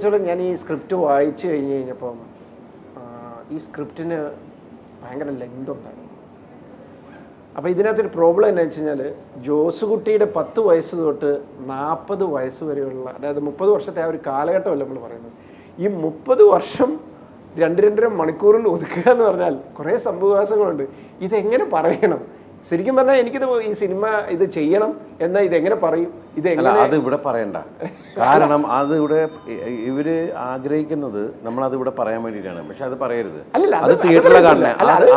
സംബന്ധിച്ചിടത്തോളം ഞാൻ ഈ സ്ക്രിപ്റ്റ് വായിച്ചു കഴിഞ്ഞപ്പം ഈ സ്ക്രിപ്റ്റിന് ഭയങ്കര ലെങ്ത് ഉണ്ടായിരുന്നു. അപ്പോൾ ഇതിനകത്തൊരു പ്രോബ്ലം എന്താ വെച്ച് കഴിഞ്ഞാൽ ജോസുകുട്ടിയുടെ 10 വയസ്സ് തൊട്ട് 40 വയസ്സ് വരെയുള്ള, അതായത് 30 വർഷത്തെ ആ ഒരു കാലഘട്ടമല്ല നമ്മൾ പറയുന്നത്. ഈ 30 വർഷം 2-2.5 മണിക്കൂറിൽ ഒതുക്കുക എന്ന് പറഞ്ഞാൽ കുറേ സംഭവവികാസങ്ങളുണ്ട്. ഇതെങ്ങനെ പറയണം? ശരിക്കും പറഞ്ഞാൽ എനിക്കിത് ഈ സിനിമ ഇത് ചെയ്യണം എന്നാൽ ഇതെങ്ങനെ പറയും? ഇതെങ്ങനെ? അത് ഇവിടെ പറയണ്ട. കാരണം അത് ഇവിടെ ഇവര് ആഗ്രഹിക്കുന്നത് നമ്മളത് ഇവിടെ പറയാൻ വേണ്ടിയിട്ടാണ്. പക്ഷെ അത് പറയരുത്, അത് തിയേറ്ററിലെ കാണുന്നത്.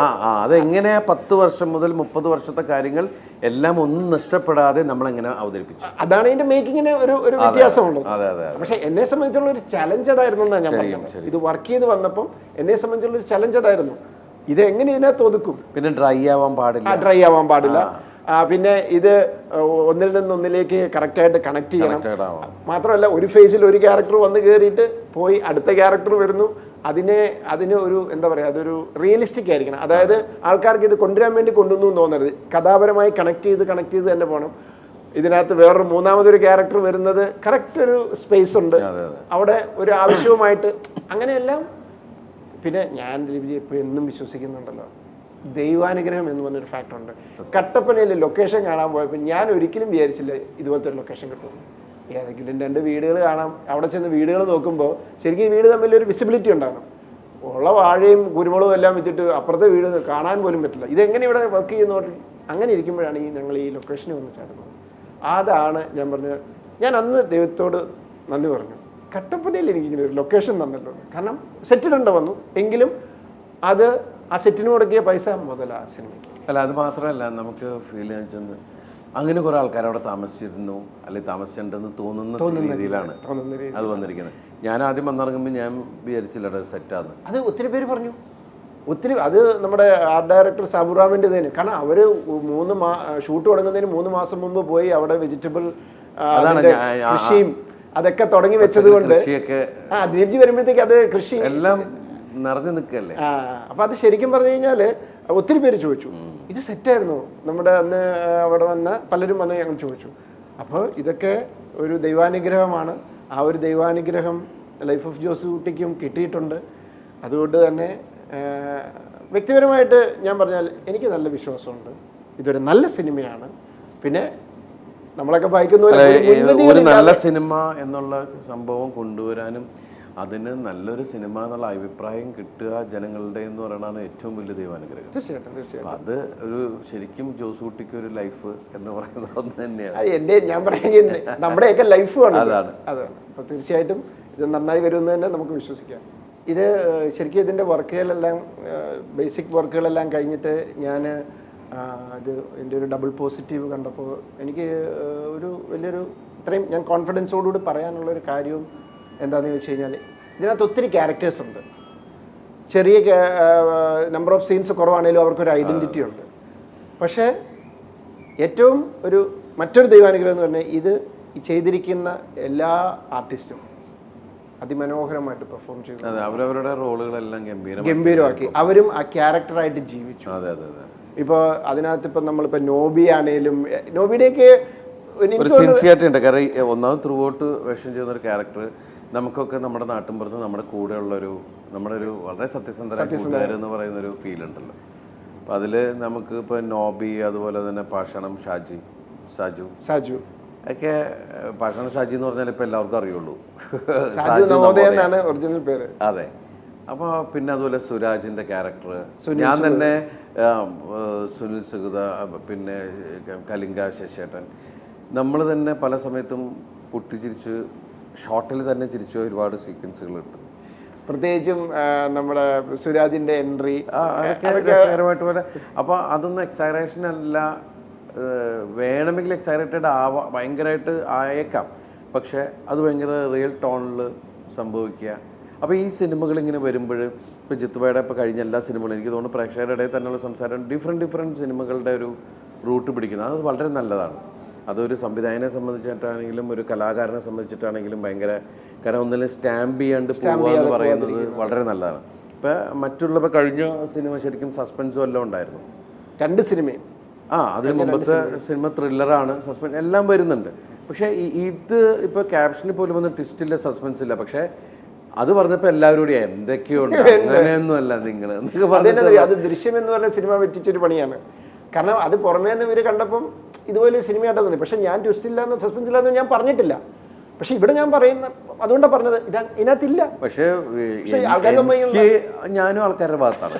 അതെങ്ങനെ 10 വർഷം മുതൽ 30 വർഷത്തെ കാര്യങ്ങൾ എല്ലാം ഒന്നും നഷ്ടപ്പെടാതെ നമ്മളെങ്ങനെ അവതരിപ്പിച്ചു, അതാണ് ഇതിന്റെ മേക്കിങ്ങിന് ഒരു വ്യത്യാസമുള്ളത്. പക്ഷെ എന്നെ സംബന്ധിച്ചുള്ള ഒരു ചലഞ്ച് അതായിരുന്നു എന്നാണ് ഞാൻ പറഞ്ഞത്. ഇത് വർക്ക് ചെയ്ത് വന്നപ്പം എന്നെ സംബന്ധിച്ചുള്ള ഒരു ചലഞ്ച് അതായിരുന്നു. ഇത് എങ്ങനെ ഇതിനകത്ത് ഒതുക്കും? പിന്നെ ഡ്രൈ ആവാൻ പാടില്ല. പിന്നെ ഇത് ഒന്നിൽ നിന്നൊന്നിലേക്ക് കറക്റ്റായിട്ട് കണക്ട് ചെയ്യണം. മാത്രമല്ല ഒരു ഫേസിൽ ഒരു ക്യാരക്ടർ വന്ന് കയറിയിട്ട് പോയി അടുത്ത ക്യാരക്ടർ വരുന്നു. അതിന് ഒരു എന്താ പറയുക, അതൊരു റിയലിസ്റ്റിക് ആയിരിക്കണം. അതായത് ആൾക്കാർക്ക് ഇത് കൊണ്ടുവരാൻ വേണ്ടി കൊണ്ടുവന്നു തോന്നരുത്. കഥാപരമായി കണക്ട് ചെയ്ത് തന്നെ പോകണം. ഇതിനകത്ത് വേറൊരു മൂന്നാമതൊരു ക്യാരക്ടർ വരുന്നത് കറക്റ്റ് ഒരു സ്പേസ് ഉണ്ട് അവിടെ, ഒരു ആവശ്യവുമായിട്ട് അങ്ങനെയെല്ലാം. പിന്നെ ഞാൻ ഇപ്പോൾ എന്നും വിശ്വസിക്കുന്നുണ്ടല്ലോ, ദൈവാനുഗ്രഹം എന്ന് പറഞ്ഞൊരു ഫാക്ടറുണ്ട്. കട്ടപ്പനയിൽ ലൊക്കേഷൻ കാണാൻ പോയപ്പോൾ ഞാൻ ഒരിക്കലും വിചാരിച്ചില്ല ഇതുപോലത്തെ ഒരു ലൊക്കേഷൻ കിട്ടും. ഏതെങ്കിലും 2 വീടുകൾ കാണാം. അവിടെ ചെന്ന് വീടുകൾ നോക്കുമ്പോൾ ശരിക്കും ഈ വീട് തമ്മിൽ ഒരു വിസിബിലിറ്റി ഉണ്ടാകണം. ഉള്ള വാഴയും കുരുമുളകും എല്ലാം വെച്ചിട്ട് അപ്പുറത്തെ വീട് കാണാൻ പോലും പറ്റില്ല. ഇതെങ്ങനെ ഇവിടെ വർക്ക് ചെയ്യുന്ന അങ്ങനെ ഇരിക്കുമ്പോഴാണ് ഞങ്ങൾ ഈ ലൊക്കേഷനിൽ വന്ന് ചേർന്നത്. അതാണ് ഞാൻ പറഞ്ഞത്. ഞാൻ അന്ന് ദൈവത്തോട് നന്ദി പറഞ്ഞു, കട്ടപ്പനയിൽ എനിക്കിങ്ങനെ ഒരു ലൊക്കേഷൻ തന്നല്ലോ. കാരണം സെറ്റിലുണ്ട് വന്നു എങ്കിലും അത് ആ സെറ്റിന് മുടക്കിയ പൈസ മുതലാ സിനിമയ്ക്ക്. അല്ല, അത് മാത്രമല്ല നമുക്ക് ഫീൽ ചെന്ന് അങ്ങനെ കുറേ ആൾക്കാർ അവിടെ താമസിച്ചിരുന്നു അല്ലെങ്കിൽ താമസിച്ചിട്ടുണ്ടെന്ന് തോന്നുന്ന രീതിയിലാണ് അത് വന്നിരിക്കുന്നത്. ഞാൻ ആദ്യം വന്നിറങ്ങുമ്പോൾ ഞാൻ വിചാരിച്ചില്ല സെറ്റാന്ന്. അത് ഒത്തിരി പേര് പറഞ്ഞു. അത് നമ്മുടെ ആർട്ട് ഡയറക്ടർ സാബുറാമിൻ്റെ തന്നെ. കാരണം അവർ ഷൂട്ട് തുടങ്ങുന്നതിന് 3 മാസം മുമ്പ് പോയി അവിടെ വെജിറ്റബിൾ കൃഷിയും അതൊക്കെ തുടങ്ങി വെച്ചത് കൊണ്ട് ദിലീപ്ജി വരുമ്പോഴത്തേക്ക് അത് കൃഷി എല്ലാം നിറഞ്ഞു നിൽക്കല്ലേ. അപ്പൊ അത് ശരിക്കും പറഞ്ഞു കഴിഞ്ഞാൽ ഒത്തിരി പേര് ചോദിച്ചു, ഇത് സെറ്റായിരുന്നു? നമ്മുടെ അന്ന് അവിടെ വന്ന പലരും വന്ന് ഞങ്ങൾ ചോദിച്ചു. അപ്പോൾ ഇതൊക്കെ ഒരു ദൈവാനുഗ്രഹമാണ്. ആ ഒരു ദൈവാനുഗ്രഹം ലൈഫ് ഓഫ് ജോസുകുട്ടിക്കും കിട്ടിയിട്ടുണ്ട്. അതുകൊണ്ട് തന്നെ വ്യക്തിപരമായിട്ട് ഞാൻ പറഞ്ഞാൽ എനിക്ക് നല്ല വിശ്വാസമുണ്ട്, ഇതൊരു നല്ല സിനിമയാണ്. പിന്നെ നമ്മളൊക്കെ ഒരു നല്ല സിനിമ എന്നുള്ള സംഭവം കൊണ്ടുവരാനും അതിന് നല്ലൊരു സിനിമ എന്നുള്ള അഭിപ്രായം കിട്ടുക ജനങ്ങളുടെ എന്ന് പറയുന്നതാണ് ഏറ്റവും വലിയ ദൈവാനുഗ്രഹം. തീർച്ചയായിട്ടും അത് ഒരു ശരിക്കും ജോസുകുട്ടിക്ക് ഒരു ലൈഫ് എന്ന് പറയുന്നത് ഒന്ന് തന്നെയാണ്. ഞാൻ പറയുന്നത് നമ്മുടെയൊക്കെ ലൈഫാണ്. അതാണ്. അപ്പോൾ തീർച്ചയായിട്ടും ഇത് നന്നായി വരുമെന്ന് തന്നെ നമുക്ക് വിശ്വസിക്കാം. ഇത് ശരിക്കും ഇതിൻ്റെ വർക്കുകളെല്ലാം ബേസിക് വർക്കുകളെല്ലാം കഴിഞ്ഞിട്ട് ഞാൻ ഇത് എൻ്റെ ഒരു ഡബിൾ പോസിറ്റീവ് കണ്ടപ്പോൾ എനിക്ക് ഒരു വലിയൊരു ഇത്രയും ഞാൻ കോൺഫിഡൻസോടുകൂടി പറയാനുള്ളൊരു കാര്യവും എന്താണെന്ന് ചോദിച്ചു കഴിഞ്ഞാൽ ഇതിനകത്ത് ഒത്തിരി ക്യാരക്ടേഴ്സ് ഉണ്ട്. ചെറിയ നമ്പർ ഓഫ് സീൻസ് കുറവാണെങ്കിലും അവർക്കൊരു ഐഡൻറ്റിറ്റി ഉണ്ട്. പക്ഷേ ഏറ്റവും മറ്റൊരു ദൈവാനുഗ്രഹം എന്ന് പറഞ്ഞാൽ ഇത് ചെയ്തിരിക്കുന്ന എല്ലാ ആർട്ടിസ്റ്റും അതിമനോഹരമായിട്ട് പെർഫോം ചെയ്തു. അവരവരുടെ റോളുകളെല്ലാം ഗംഭീരമാക്കി. അവരും ആ ക്യാരക്ടറായിട്ട് ജീവിച്ചു. ഇപ്പോൾ അതിനകത്ത് ഇപ്പം നമ്മളിപ്പോൾ നോബി ആണേലും നോബിയുടെയൊക്കെ ഒരു സിൻസിയറിറ്റി ഉണ്ട്. കാരണം ഒന്നാമത് ത്രൂ ഔട്ട് വേഷം ചെയ്യുന്ന ഒരു ക്യാരക്ടർ നമുക്കൊക്കെ നമ്മുടെ നാട്ടിൻപുറത്ത് നമ്മുടെ കൂടെയുള്ളൊരു നമ്മുടെ ഒരു വളരെ സത്യസന്ധരായ കൂട്ടുകാരെന്ന് പറയുന്നൊരു ഫീൽ ഉണ്ടല്ലോ. അപ്പം അതിൽ നമുക്ക് ഇപ്പോൾ നോബി, അതുപോലെ തന്നെ പാഷണം സാജു ഒക്കെ. പാഷണം ഷാജി എന്ന് പറഞ്ഞാൽ ഇപ്പം എല്ലാവർക്കും അറിയുള്ളൂ. ഒറിജിനൽ പേര്. അതെ. അപ്പോൾ പിന്നെ അതുപോലെ സുരാജിൻ്റെ ക്യാരക്ടർ, ഞാൻ തന്നെ സുനിൽ സുഗത, പിന്നെ കലിംഗ ശശിയേട്ടൻ, നമ്മൾ തന്നെ പല സമയത്തും പൊട്ടിച്ചിരിച്ച് ഷോർട്ടിൽ തന്നെ ചിരിച്ച ഒരുപാട് സീക്വൻസുകളുണ്ട്. പ്രത്യേകിച്ചും നമ്മുടെ സുരാജിൻ്റെ എൻട്രി രസകരമായിട്ട് പോലെ. അപ്പോൾ അതൊന്നും എക്സാഗ്രേഷൻ അല്ല, വേണമെങ്കിൽ എക്സാഗ്രേറ്റഡ് ഭയങ്കരമായിട്ട് ആയേക്കാം, പക്ഷെ അത് ഭയങ്കര റിയൽ ടോണിൽ സംഭവിക്കുക. അപ്പോൾ ഈ സിനിമകളിങ്ങനെ വരുമ്പോൾ ഇപ്പോൾ ജിത്തുബയുടെ ഇപ്പോൾ കഴിഞ്ഞ എല്ലാ സിനിമകളും എനിക്ക് തോന്നുന്നു പ്രേക്ഷകരുടെ ഇടയിൽ തന്നെയുള്ള സംസാരം ഡിഫറെൻറ്റ് സിനിമകളുടെ ഒരു റൂട്ട് പിടിക്കുന്നത് അത് വളരെ നല്ലതാണ്. അതൊരു സംവിധായകനെ സംബന്ധിച്ചിട്ടാണെങ്കിലും ഒരു കലാകാരനെ സംബന്ധിച്ചിട്ടാണെങ്കിലും ഭയങ്കര, കാരണം ഒന്നിലും സ്റ്റാമ്പ് ചെയ്യാണ്ട് പോവുക എന്ന് പറയുന്നത് വളരെ നല്ലതാണ്. ഇപ്പം മറ്റുള്ളപ്പോൾ കഴിഞ്ഞ സിനിമ ശരിക്കും സസ്പെൻസും എല്ലാം ഉണ്ടായിരുന്നു. 2 സിനിമയും അതിന് മുമ്പത്തെ സിനിമ ത്രില്ലറാണ്, സസ്പെൻസ് എല്ലാം വരുന്നുണ്ട്. പക്ഷേ ഇത് ഇപ്പോൾ ക്യാപ്ഷനിൽ പോലും ഒന്നും ട്വിസ്റ്റ് ഇല്ല, സസ്പെൻസ് ഇല്ല. പക്ഷേ അത് പറഞ്ഞപ്പോൾ എല്ലാവരും എന്തൊക്കെയോ ഉണ്ട്, അങ്ങനെയൊന്നും അല്ല നിങ്ങൾ എന്നൊക്കെ അതെന്നെ പറഞ്ഞിട്ട് അത് ദൃശ്യം എന്ന് പറഞ്ഞ സിനിമ വെറ്റിച്ചൊരു പണിയാണ്. കാരണം അത് പുറമേ നിന്ന് ഇവർ കണ്ടപ്പം ഇതുപോലെ സിനിമയായിട്ട് തോന്നി. പക്ഷെ ഞാൻ ട്വിസ്റ്റ് ഇല്ലാന്ന് സസ്പെൻസ് ഇല്ലാന്ന് ഞാൻ പറഞ്ഞിട്ടില്ല. പക്ഷെ ഇവിടെ ഞാൻ പറയുന്ന അതുകൊണ്ടാണ് പറഞ്ഞത് ഇതിനകത്തില്ല. പക്ഷേ ഞാനും ആൾക്കാരുടെ ഭാഗത്താണ്.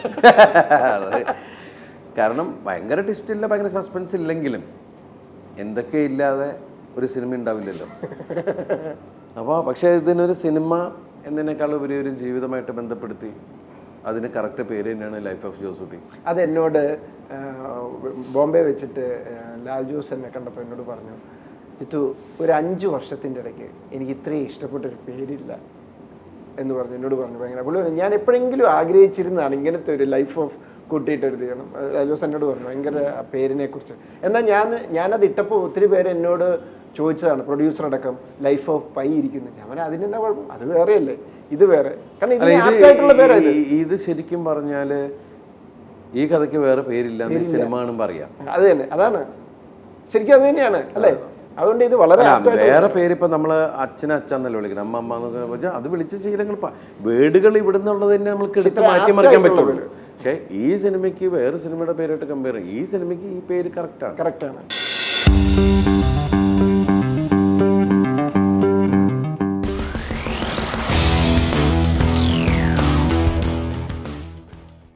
കാരണം ഭയങ്കര ട്വിസ്റ്റ് ഇല്ല, ഭയങ്കര സസ്പെൻസ് ഇല്ലെങ്കിലും എന്തൊക്കെ ഇല്ലാതെ ഒരു സിനിമ ഉണ്ടാവില്ലല്ലോ. അപ്പോൾ പക്ഷേ ഇതിനൊരു സിനിമ എന്നതിനേക്കാൾ ഉപരി ഒരു ജീവിതമായിട്ട് ബന്ധപ്പെടുത്തി അതിന് കറക്റ്റ് പേര് തന്നെയാണ് ലൈഫ് ഓഫ് ജോസൂട്ടി. അതെന്നോട് ബോംബെ വെച്ചിട്ട് ലാൽ ജോസ് എന്നെ കണ്ടപ്പോൾ എന്നോട് പറഞ്ഞു, ഇത് ഒരു 5 വർഷത്തിൻ്റെ ഇടയ്ക്ക് എനിക്ക് ഇത്രയും ഇഷ്ടപ്പെട്ടൊരു പേരില്ല എന്ന് പറഞ്ഞു. എന്നോട് പറഞ്ഞു ഭയങ്കര പുള്ളി പറഞ്ഞു ഞാൻ എപ്പോഴെങ്കിലും ആഗ്രഹിച്ചിരുന്നതാണ് ഇങ്ങനത്തെ ഒരു ലൈഫ് ഓഫ് കൂട്ടിയിട്ടൊരു ചെയ്യണം. ലാൽ ജോസ് എന്നോട് പറഞ്ഞു ഭയങ്കര പേരിനെ കുറിച്ച്. എന്നാൽ ഞാനത് ഇട്ടപ്പോൾ ഒത്തിരി പേര് എന്നോട് ചോദിച്ചതാണ്, പ്രൊഡ്യൂസർ അടക്കം, ലൈഫ് ഓഫ് പൈ ഇരിക്കുന്നു. ഞാൻ പറഞ്ഞാൽ അതിനെന്താ കുഴപ്പം, അത് വേറെയല്ലേ, ഇത് വേറെ. കാരണം ഇത് ശരിക്കും പറഞ്ഞാൽ ഈ കഥയ്ക്ക് വേറെ പേരില്ല, സിനിമ ആണെന്ന് പറയാം. അത് തന്നെ, അതാണ് ശരിക്കും അത് തന്നെയാണ് അല്ലേ. അതുകൊണ്ട് ഇത് വളരെ വേറെ പേര് ഇപ്പം നമ്മൾ അച്ഛന്നല്ലേ വിളിക്കണം, അമ്മ അമ്മ എന്നൊക്കെ വെച്ചാൽ അത് വിളിച്ച ശീലങ്ങൾ വേർഡുകൾ ഇവിടുന്നുള്ളത് തന്നെ നമുക്ക് എടുത്ത് മാറ്റിമറിക്കാൻ പറ്റുള്ളൂ. പക്ഷേ ഈ സിനിമയ്ക്ക് വേറെ സിനിമയുടെ പേരായിട്ട് കമ്പയർ ചെയ്യും, ഈ സിനിമയ്ക്ക് ഈ പേര് കറക്റ്റാണ്.